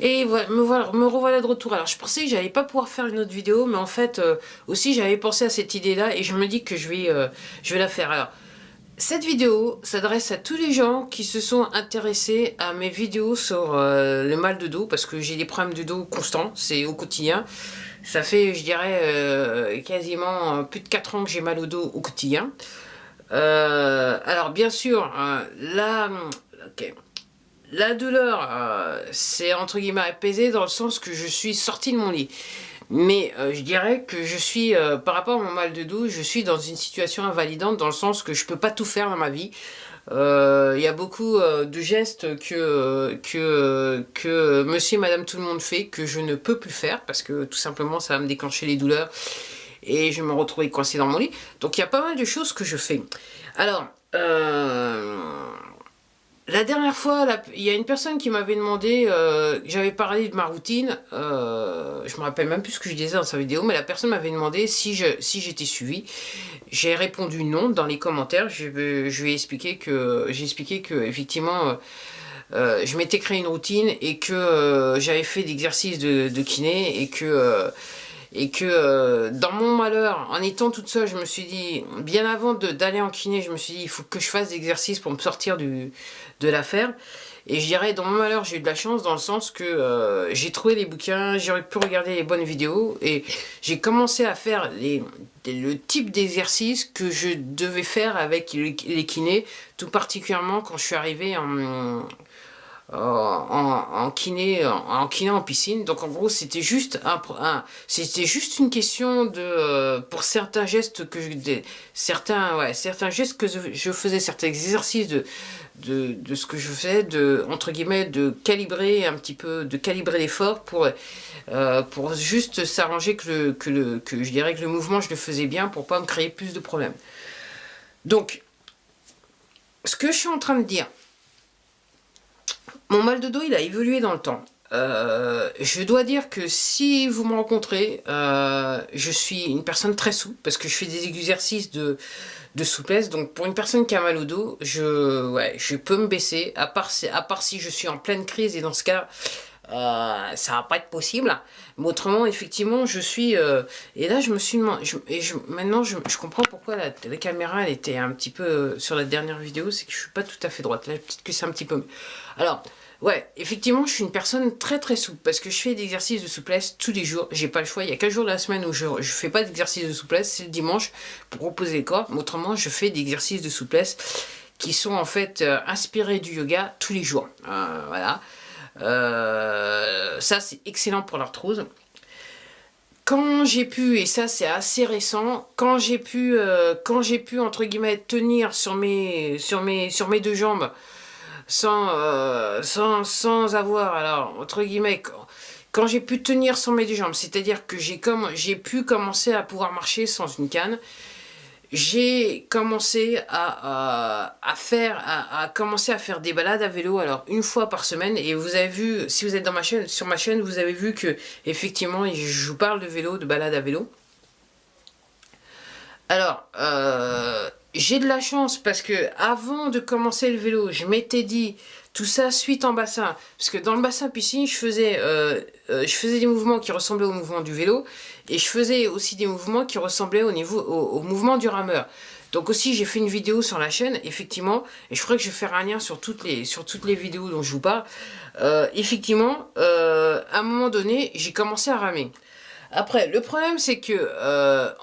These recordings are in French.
Et voilà, me revoilà de retour. Alors je pensais que j'allais pas pouvoir faire une autre vidéo, mais en fait aussi j'avais pensé à cette idée-là et je me dis que je vais la faire. Alors cette vidéo s'adresse à tous les gens qui se sont intéressés à mes vidéos sur le mal de dos, parce que j'ai des problèmes de dos constants, c'est au quotidien. Ça fait, je dirais, quasiment plus de 4 ans que j'ai mal au dos au quotidien. Alors bien sûr, là, ok. La douleur, c'est entre guillemets apaisé dans le sens que je suis sortie de mon lit. Mais je dirais que je suis, par rapport à mon mal de dos, je suis dans une situation invalidante dans le sens que je peux pas tout faire dans ma vie. Il y a beaucoup de gestes que monsieur et madame tout le monde fait que je ne peux plus faire parce que tout simplement ça va me déclencher les douleurs et je vais me retrouver coincé dans mon lit. Donc il y a pas mal de choses que je fais. Alors, la dernière fois, il y a une personne qui m'avait demandé, j'avais parlé de ma routine, je me rappelle même plus ce que je disais dans sa vidéo, mais la personne m'avait demandé si j'étais suivie. J'ai répondu non dans les commentaires. Je lui ai expliqué j'ai expliqué que effectivement, je m'étais créé une routine et que j'avais fait d'exercices de kiné et que dans mon malheur, en étant toute seule, je me suis dit, bien avant d'aller en kiné, je me suis dit, il faut que je fasse des exercices pour me sortir de l'affaire. Et je dirais, dans mon malheur, j'ai eu de la chance dans le sens que j'ai trouvé les bouquins, j'ai pu regarder les bonnes vidéos et j'ai commencé à faire le type d'exercice que je devais faire avec les kinés, tout particulièrement quand je suis arrivé en kiné, en piscine. Donc en gros, c'était juste c'était juste une question de pour certains gestes certains gestes que je faisais, certains exercices de ce que je faisais, entre guillemets, de calibrer un petit peu, de calibrer l'effort pour juste s'arranger que je dirais que le mouvement je le faisais bien pour pas me créer plus de problèmes. Donc, ce que je suis en train de dire, mon mal de dos, il a évolué dans le temps. Je dois dire que si vous me rencontrez, je suis une personne très souple parce que je fais des exercices de souplesse. Donc pour une personne qui a mal au dos, je peux me baisser, à part si je suis en pleine crise et dans ce cas, ça va pas être possible. Mais autrement, effectivement, je suis... et là, je me suis demandé... maintenant, je comprends pourquoi la caméra, elle était un petit peu... sur la dernière vidéo, c'est que je suis pas tout à fait droite. Là, peut-être que c'est un petit peu... Alors, ouais, effectivement, je suis une personne très très souple, parce que je fais des exercices de souplesse tous les jours. J'ai pas le choix. Il y a 4 jours de la semaine où je fais pas d'exercice de souplesse, c'est le dimanche, pour reposer le corps. Mais autrement, je fais des exercices de souplesse qui sont en fait inspirés du yoga tous les jours. Voilà. Ça, c'est excellent pour l'arthrose. Quand j'ai pu, et ça c'est assez récent, quand j'ai pu entre guillemets tenir sur mes deux jambes sans avoir, alors entre guillemets, quand j'ai pu tenir sur mes deux jambes, c'est-à-dire que j'ai pu commencer à pouvoir marcher sans une canne, j'ai commencé commencer à faire des balades à vélo, alors une fois par semaine. Et vous avez vu, si vous êtes sur ma chaîne, vous avez vu que effectivement je vous parle de vélo, de balade à vélo. Alors j'ai de la chance parce que avant de commencer le vélo, je m'étais dit tout ça suite en bassin, parce que dans le bassin piscine, je faisais des mouvements qui ressemblaient au mouvement du vélo, et je faisais aussi des mouvements qui ressemblaient au mouvement du rameur. Donc aussi, j'ai fait une vidéo sur la chaîne, effectivement, et je crois que je vais faire un lien sur toutes les vidéos dont je vous parle. Effectivement, à un moment donné, j'ai commencé à ramer. Après, le problème, c'est que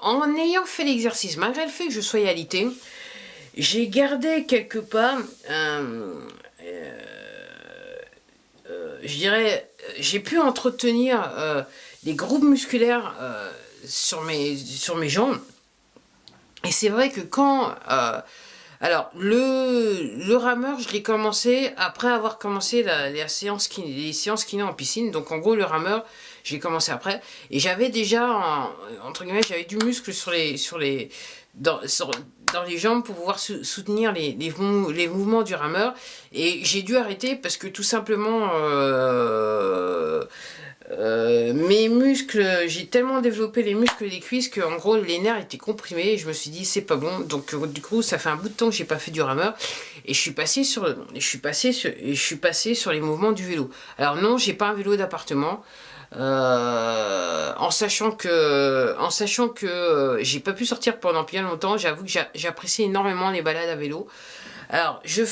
en ayant fait l'exercice, malgré le fait que je sois alité, j'ai gardé quelque part je dirais, j'ai pu entretenir des groupes musculaires sur mes jambes. Et c'est vrai que quand... alors, le rameur, je l'ai commencé après avoir commencé les séances kiné en piscine. Donc, en gros, le rameur, j'ai commencé après. Et j'avais déjà, entre guillemets, j'avais du muscle dans les jambes pour pouvoir soutenir les mouvements du rameur. Et j'ai dû arrêter parce que tout simplement... mes muscles, j'ai tellement développé les muscles des cuisses que en gros les nerfs étaient comprimés et je me suis dit c'est pas bon. Donc du coup ça fait un bout de temps que j'ai pas fait du rameur Et je suis passé sur les mouvements du vélo. Alors non, j'ai pas un vélo d'appartement. En sachant que j'ai pas pu sortir pendant bien longtemps, j'avoue que j'apprécie énormément les balades à vélo. Alors, je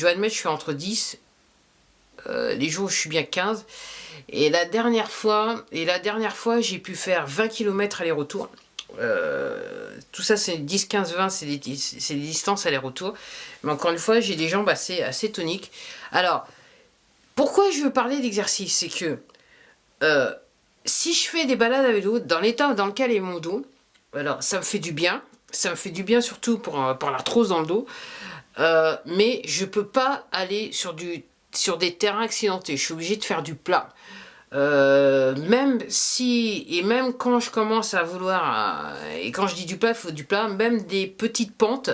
dois admettre, je fais entre 10, les jours où je suis bien 15. Et la dernière fois, j'ai pu faire 20 km aller-retour. Tout ça, c'est 10, 15, 20, c'est des distances aller-retour. Mais encore une fois, j'ai des jambes assez toniques. Alors, pourquoi je veux parler d'exercice? C'est que si je fais des balades à vélo, dans l'état dans lequel est mon dos, alors ça me fait du bien. Ça me fait du bien surtout pour l'arthrose dans le dos. Mais je peux pas aller sur des terrains accidentés. Je suis obligé de faire du plat. Même quand je commence à vouloir, et quand je dis du plat, il faut du plat, même des petites pentes,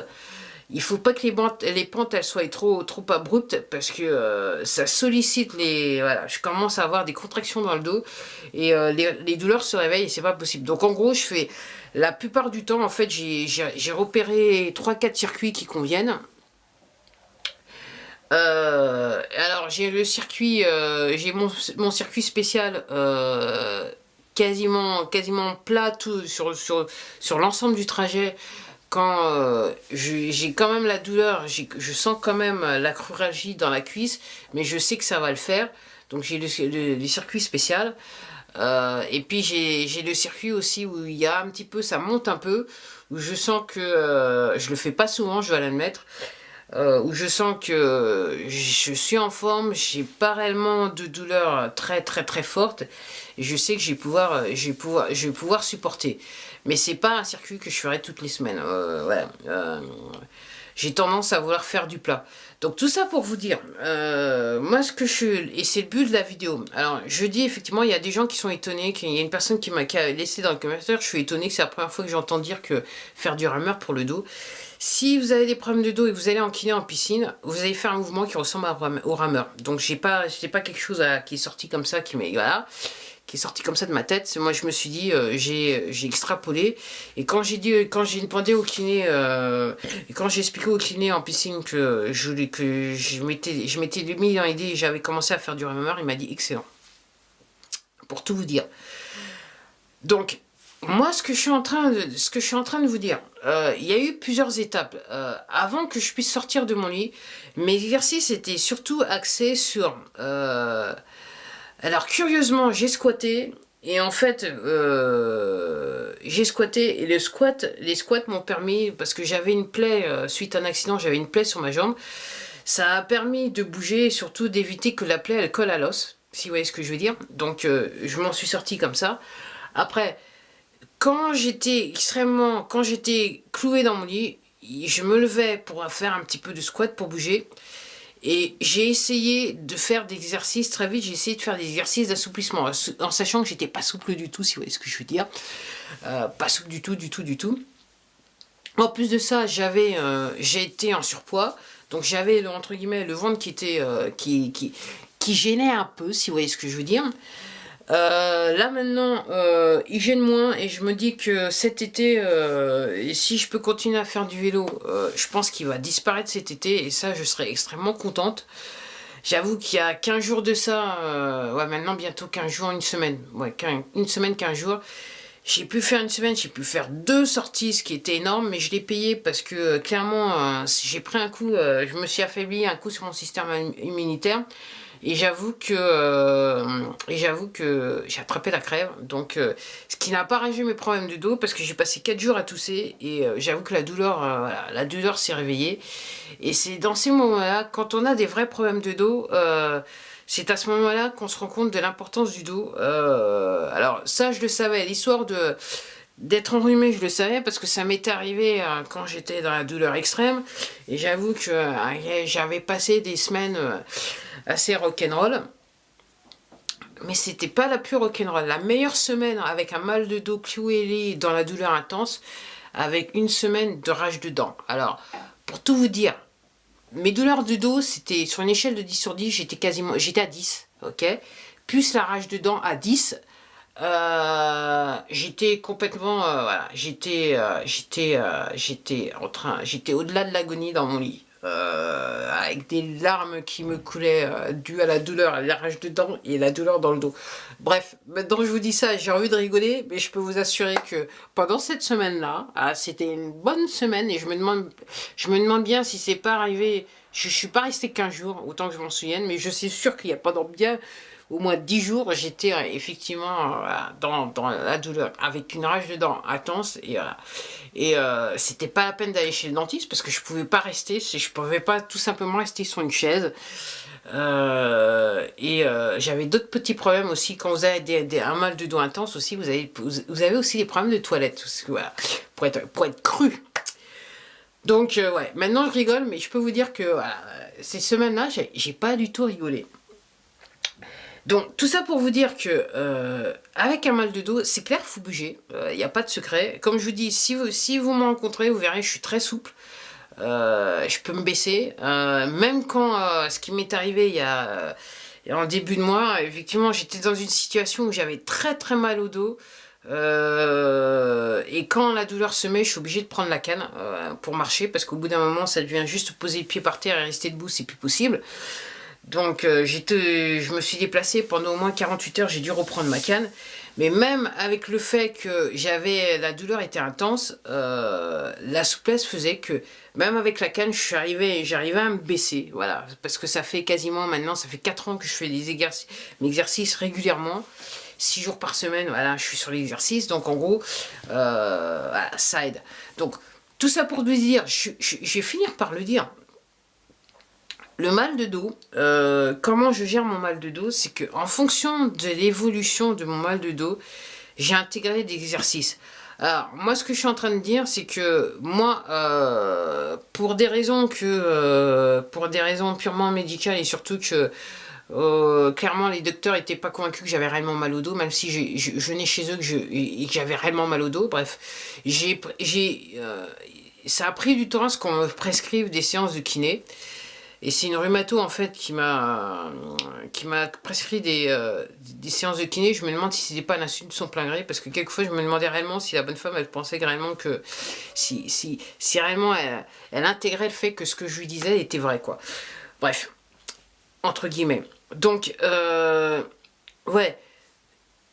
il faut pas que les pentes elles soient trop abruptes parce que ça sollicite voilà, je commence à avoir des contractions dans le dos et les douleurs se réveillent et c'est pas possible. Donc en gros, je fais la plupart du temps, en fait, j'ai repéré 3-4 circuits qui conviennent. Alors j'ai le circuit, j'ai mon circuit spécial quasiment plat tout sur l'ensemble du trajet. Quand j'ai quand même la douleur, je sens quand même la cruralgie dans la cuisse, mais je sais que ça va le faire. Donc j'ai le circuit spécial. Et puis j'ai le circuit aussi où il y a un petit peu, ça monte un peu, où je sens que je le fais pas souvent, je dois l'admettre. Où je sens que je suis en forme, j'ai pas réellement de douleur très forte, et je sais que je vais pouvoir supporter. Mais c'est pas un circuit que je ferai toutes les semaines. Voilà. J'ai tendance à vouloir faire du plat. Donc tout ça pour vous dire, moi et c'est le but de la vidéo. Alors je dis effectivement, il y a des gens qui sont étonnés, qu'il y a une personne qui a laissé dans le commentaire, je suis étonné que c'est la première fois que j'entends dire que faire du rameur pour le dos. Si vous avez des problèmes de dos et que vous allez en kiné en piscine, vous allez faire un mouvement qui ressemble au rameur. Donc c'est pas quelque chose qui est sorti comme ça, qui est sorti comme ça de ma tête. Moi je me suis dit, j'ai extrapolé. Et quand j'ai demandé au kiné, et quand j'ai expliqué au kiné en piscine que je m'étais mis dans l'idée et j'avais commencé à faire du rameur, il m'a dit excellent. Pour tout vous dire. Donc moi, ce que je suis en train de vous dire, il y a eu plusieurs étapes. Avant que je puisse sortir de mon lit, mes exercices étaient surtout axés sur... alors, curieusement, j'ai squatté. Et en fait, j'ai squatté. Et les squats m'ont permis, parce que j'avais une plaie, suite à un accident, j'avais une plaie sur ma jambe. Ça a permis de bouger et surtout d'éviter que la plaie, elle colle à l'os. Si vous voyez ce que je veux dire. Donc, je m'en suis sorti comme ça. Après... Quand j'étais cloué dans mon lit, je me levais pour faire un petit peu de squat pour bouger. Et j'ai essayé de faire des exercices, très vite, j'ai essayé de faire des exercices d'assouplissement, en sachant que j'étais pas souple du tout, si vous voyez ce que je veux dire. Pas souple du tout. En plus de ça, j'ai été en surpoids, donc j'avais, entre guillemets, le ventre qui gênait un peu, si vous voyez ce que je veux dire. Là maintenant, il gêne moins et je me dis que cet été, si je peux continuer à faire du vélo, je pense qu'il va disparaître cet été et ça, je serai extrêmement contente. J'avoue qu'il y a 15 jours de ça, ouais, maintenant bientôt 15 jours, une semaine, ouais, une semaine, 15 jours. J'ai pu faire une semaine, j'ai pu faire 2 sorties, ce qui était énorme, mais je l'ai payé parce que clairement, j'ai pris un coup, je me suis affaibli un coup sur mon système immunitaire. Et j'avoue que j'ai attrapé la crève, donc ce qui n'a pas réglé mes problèmes de dos parce que j'ai passé 4 jours à tousser et j'avoue que la douleur, voilà, la douleur s'est réveillée. Et c'est dans ces moments-là, quand on a des vrais problèmes de dos, c'est à ce moment-là qu'on se rend compte de l'importance du dos. Alors ça, je le savais, l'histoire d'être enrhumé, je le savais parce que ça m'était arrivé quand j'étais dans la douleur extrême. Et j'avoue que j'avais passé des semaines assez rock'n'roll. Mais c'était pas la plus rock'n'roll. La meilleure semaine avec un mal de dos cloué dans la douleur intense, avec une semaine de rage de dents. Alors, pour tout vous dire, mes douleurs de dos, c'était sur une échelle de 10 sur 10, j'étais à 10, ok. Plus la rage de dents à 10. J'étais complètement voilà, j'étais au-delà de l'agonie dans mon lit, avec des larmes qui me coulaient dues à la douleur, à la rage de dents et la douleur dans le dos. Bref, maintenant je vous dis ça, j'ai envie de rigoler, mais je peux vous assurer que pendant cette semaine-là, c'était une bonne semaine et je me demande bien si c'est pas arrivé. Je suis pas resté 15 jours, autant que je m'en souvienne, mais je suis sûr qu'il y a pendant bien au moins 10 jours, j'étais effectivement dans la douleur, avec une rage de dents intense. Et c'était pas la peine d'aller chez le dentiste parce que je pouvais pas rester, je pouvais pas tout simplement rester sur une chaise. J'avais d'autres petits problèmes aussi. Quand vous avez un mal de dos intense aussi, vous avez aussi des problèmes de toilette. Parce que, voilà, pour être cru. Donc, ouais, maintenant je rigole, mais je peux vous dire que voilà, ces semaines-là, j'ai pas du tout rigolé. Donc, tout ça pour vous dire que avec un mal de dos, c'est clair, il faut bouger. Il n'y a pas de secret. Comme je vous dis, si vous me rencontrez, vous verrez, je suis très souple. Je peux me baisser. Même quand ce qui m'est arrivé en début de mois, effectivement, j'étais dans une situation où j'avais très très mal au dos. Et quand la douleur se met, je suis obligée de prendre la canne pour marcher parce qu'au bout d'un moment, ça devient juste poser le pied par terre et rester debout, c'est plus possible. Donc je me suis déplacée pendant au moins 48 heures, j'ai dû reprendre ma canne. Mais même avec le fait que la douleur était intense, la souplesse faisait que même avec la canne, j'arrivais à me baisser. Voilà, parce que ça fait quasiment maintenant, ça fait 4 ans que je fais mes exercices régulièrement. 6 jours par semaine, voilà, je suis sur l'exercice. Donc en gros, voilà, ça aide. Donc tout ça pour vous dire, je vais finir par le dire. Le mal de dos, comment je gère mon mal de dos, c'est que en fonction de l'évolution de mon mal de dos, j'ai intégré des exercices. Alors, moi, ce que je suis en train de dire, c'est que moi, pour des raisons purement médicales et surtout que clairement les docteurs n'étaient pas convaincus que j'avais réellement mal au dos, même si je venais chez eux et que j'avais réellement mal au dos. Bref, ça a pris du temps à ce qu'on me prescrive des séances de kiné. Et c'est une rhumato en fait qui m'a prescrit des séances de kiné. Je me demande si c'était pas un insulte de son plein gré, parce que quelquefois je me demandais réellement si la bonne femme elle pensait réellement que si réellement elle intégrait le fait que ce que je lui disais était vrai, quoi. Bref, entre guillemets. Donc ouais.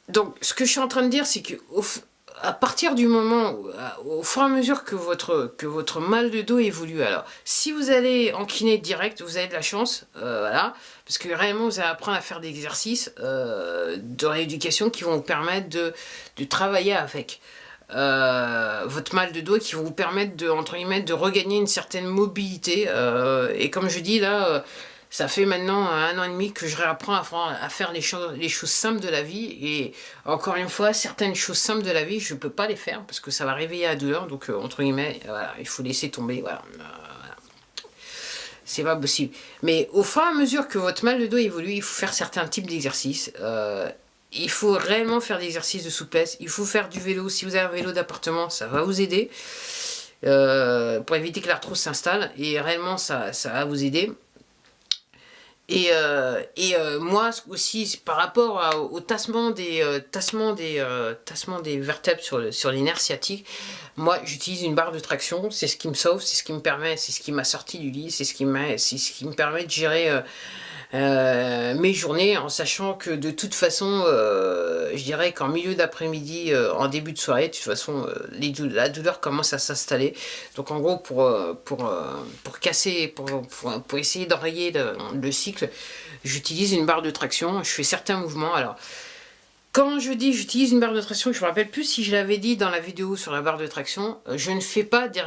Donc ce que je suis en train de dire, c'est que à partir du moment au fur et à mesure que votre mal de dos évolue, alors si vous allez en kiné direct, vous avez de la chance, voilà, parce que réellement vous allez apprendre à faire des exercices de rééducation qui vont vous permettre de travailler avec votre mal de dos, qui vont vous permettre entre guillemets de regagner une certaine mobilité, et comme je dis là, ça fait maintenant 1 an et demi que je réapprends à faire les choses simples de la vie. Et encore une fois, certaines choses simples de la vie, je ne peux pas les faire parce que ça va réveiller la douleur. Donc, entre guillemets, voilà, il faut laisser tomber. Voilà. C'est pas possible. Mais au fur et à mesure que votre mal de dos évolue, il faut faire certains types d'exercices. Il faut réellement faire des exercices de souplesse. Il faut faire du vélo. Si vous avez un vélo d'appartement, ça va vous aider. Pour éviter que l'arthrose s'installe. Et réellement, ça va vous aider. Moi aussi, par rapport au tassement des vertèbres sur les nerfs sciatiques, moi j'utilise une barre de traction. C'est ce qui me sauve, c'est ce qui me permet, c'est ce qui m'a sorti du lit, c'est ce qui me permet de gérer mes journées, en sachant que de toute façon, je dirais qu'en milieu d'après-midi, en début de soirée, de toute façon, la douleur commence à s'installer. Donc en gros, pour essayer d'enrayer le cycle, j'utilise une barre de traction, je fais certains mouvements. Alors, quand je dis j'utilise une barre de traction, je ne me rappelle plus si je l'avais dit dans la vidéo sur la barre de traction, je ne fais pas des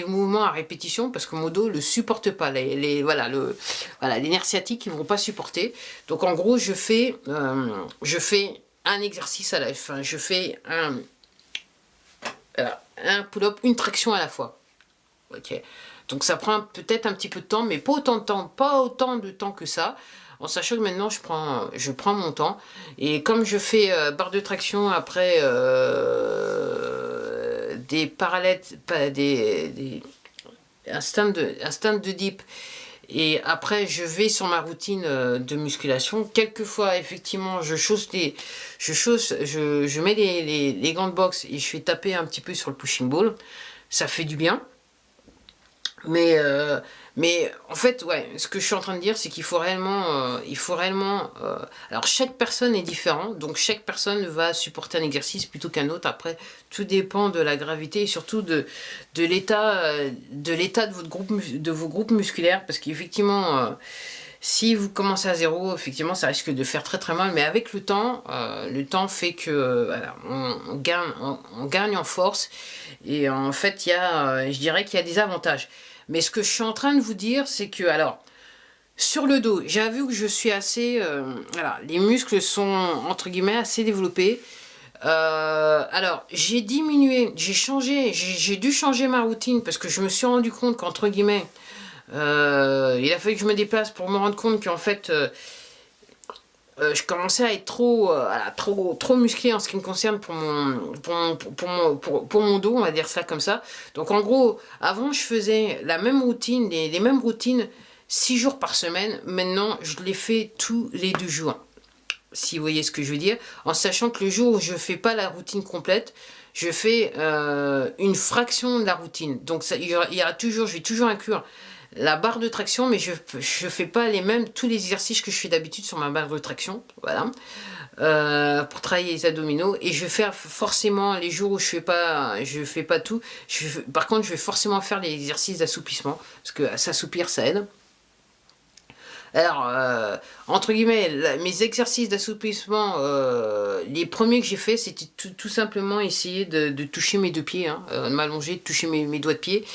mouvements à répétition parce que mon dos ne le supporte pas. Les nerfs sciatiques, ils ne vont pas supporter. Donc en gros, je fais un exercice à la fin. Je fais un pull-up, une traction à la fois. Ok. Donc ça prend peut-être un petit peu de temps, mais pas autant de temps que ça. En sachant que maintenant je prends mon temps, et comme je fais barre de traction après des parallèles, un stand de dip, et après je vais sur ma routine de musculation. Quelquefois effectivement je mets les gants de boxe et je fais taper un petit peu sur le pushing ball, ça fait du bien. Mais Mais en fait, ouais, ce que je suis en train de dire, c'est qu'il faut réellement, alors chaque personne est différente, donc chaque personne va supporter un exercice plutôt qu'un autre. Après, tout dépend de la gravité et surtout de l'état de votre groupe, de vos groupes musculaires, parce qu'effectivement, si vous commencez à zéro, effectivement, ça risque de faire très très mal, mais avec le temps fait que voilà, on gagne en force, et en fait, je dirais qu'il y a des avantages. Mais ce que je suis en train de vous dire, c'est que, alors, sur le dos, j'ai vu que je suis assez... voilà, les muscles sont, entre guillemets, assez développés. Alors, j'ai diminué, j'ai dû changer ma routine parce que je me suis rendu compte qu'entre guillemets, il a fallu que je me déplace pour me rendre compte qu'en fait, je commençais à être trop musclé en ce qui me concerne pour mon dos, on va dire ça comme ça. Donc en gros, avant je faisais la même routine, les mêmes routines 6 jours par semaine. Maintenant, je les fais tous les 2 jours. Si vous voyez ce que je veux dire. En sachant que le jour où je fais pas la routine complète, je fais une fraction de la routine. Donc ça, il y aura toujours, je vais toujours inclure la barre de traction, mais je fais pas tous les exercices que je fais d'habitude sur ma barre de traction, voilà, pour travailler les abdominaux. Et je vais faire forcément les jours où je fais pas tout. Par contre, je vais forcément faire les exercices d'assouplissement, parce que s'assouplir, ça aide. Alors, entre guillemets, mes exercices d'assouplissement, les premiers que j'ai fait, c'était tout simplement essayer de toucher mes deux pieds, hein, de m'allonger, de toucher mes doigts de pied.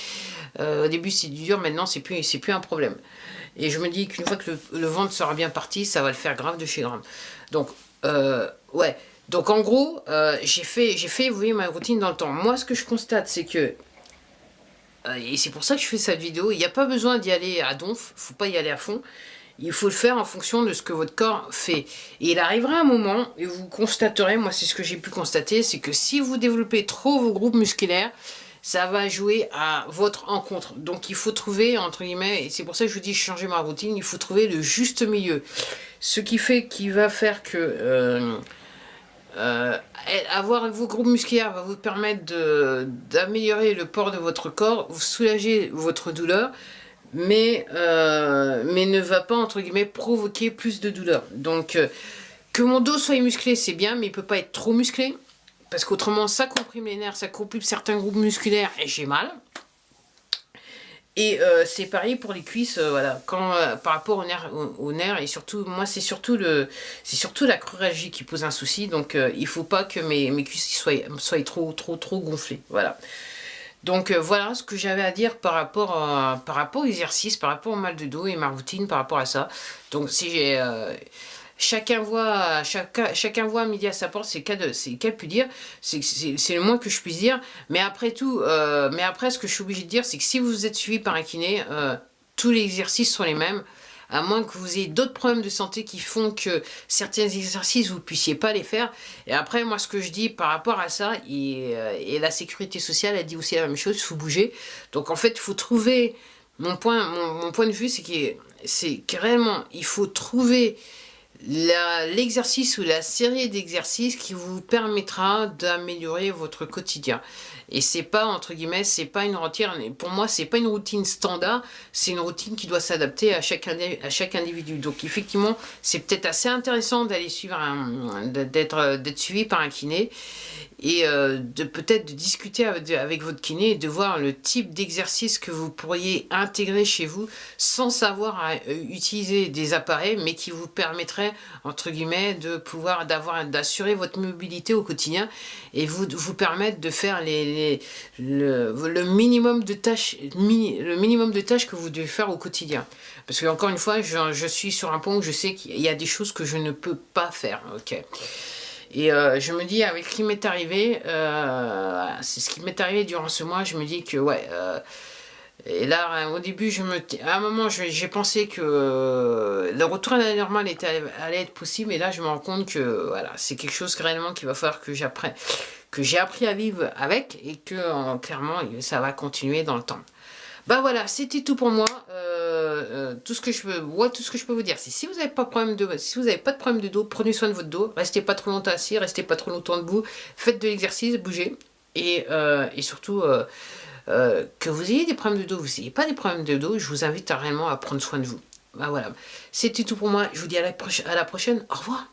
Au début, c'est dur, maintenant, c'est plus un problème. Et je me dis qu'une fois que le ventre sera bien parti, ça va le faire grave de chez grave. Donc, ouais. Donc, en gros, j'ai fait évoluer ma routine dans le temps. Moi, ce que je constate, c'est que et c'est pour ça que je fais cette vidéo. Il n'y a pas besoin d'y aller à donf, faut pas y aller à fond. Il faut le faire en fonction de ce que votre corps fait. Et il arrivera un moment, et vous constaterez, moi c'est ce que j'ai pu constater, c'est que si vous développez trop vos groupes musculaires, ça va jouer à votre encontre. Donc il faut trouver, entre guillemets, et c'est pour ça que je vous dis changer ma routine, il faut trouver le juste milieu. Ce qui va faire que... avoir vos groupes musculaires va vous permettre d'améliorer le port de votre corps, vous soulager votre douleur, mais ne va pas, entre guillemets, provoquer plus de douleur. Donc, que mon dos soit musclé, c'est bien, mais il ne peut pas être trop musclé, parce qu'autrement, ça comprime les nerfs, ça comprime certains groupes musculaires, et j'ai mal. Et c'est pareil pour les cuisses, voilà, par rapport aux nerfs, et surtout, moi, c'est surtout la cruralgie qui pose un souci, donc il faut pas que mes cuisses soient trop gonflées, voilà. Donc voilà ce que j'avais à dire par rapport aux exercices, par rapport au mal de dos et ma routine par rapport à ça. Donc si chacun voit midi à sa porte, c'est qu'elle peut dire, c'est le moins que je puisse dire. Mais après tout, ce que je suis obligée de dire, c'est que si vous êtes suivi par un kiné, tous les exercices sont les mêmes. À moins que vous ayez d'autres problèmes de santé qui font que certains exercices, vous ne puissiez pas les faire. Et après, moi, ce que je dis par rapport à ça, et la sécurité sociale, elle dit aussi la même chose, il faut bouger. Donc, en fait, il faut trouver... mon point de vue, c'est que réellement, il faut trouver l'exercice ou la série d'exercices qui vous permettra d'améliorer votre quotidien. Et c'est pas, entre guillemets, c'est pas une routine, pour moi, c'est pas une routine standard, c'est une routine qui doit s'adapter à chaque individu. Donc, effectivement, c'est peut-être assez intéressant d'aller suivre d'être suivi par un kiné, et peut-être de discuter avec votre kiné et de voir le type d'exercice que vous pourriez intégrer chez vous sans savoir utiliser des appareils, mais qui vous permettrait, entre guillemets, d'assurer votre mobilité au quotidien et vous permettre de faire le minimum de tâches que vous devez faire au quotidien. Parce que encore une fois, je suis sur un point où je sais qu'il y a des choses que je ne peux pas faire. Ok. Et je me dis, avec ce qui m'est arrivé, c'est ce qui m'est arrivé durant ce mois, je me dis que, ouais, et là, au début, à un moment, j'ai pensé que le retour à la normale allait être possible, et là, je me rends compte que, voilà, c'est quelque chose réellement qu'il va falloir que j'ai appris à vivre avec, et que, clairement, ça va continuer dans le temps. Bah voilà, c'était tout pour moi. Tout ce que je peux vous dire, c'est si vous n'avez pas de problème de dos, prenez soin de votre dos, restez pas trop longtemps assis, restez pas trop longtemps debout, faites de l'exercice, bougez, et surtout Que vous ayez des problèmes de dos, vous n'ayez pas des problèmes de dos, je vous invite réellement à prendre soin de vous. Bah voilà, c'était tout pour moi. Je vous dis à la prochaine. Au revoir.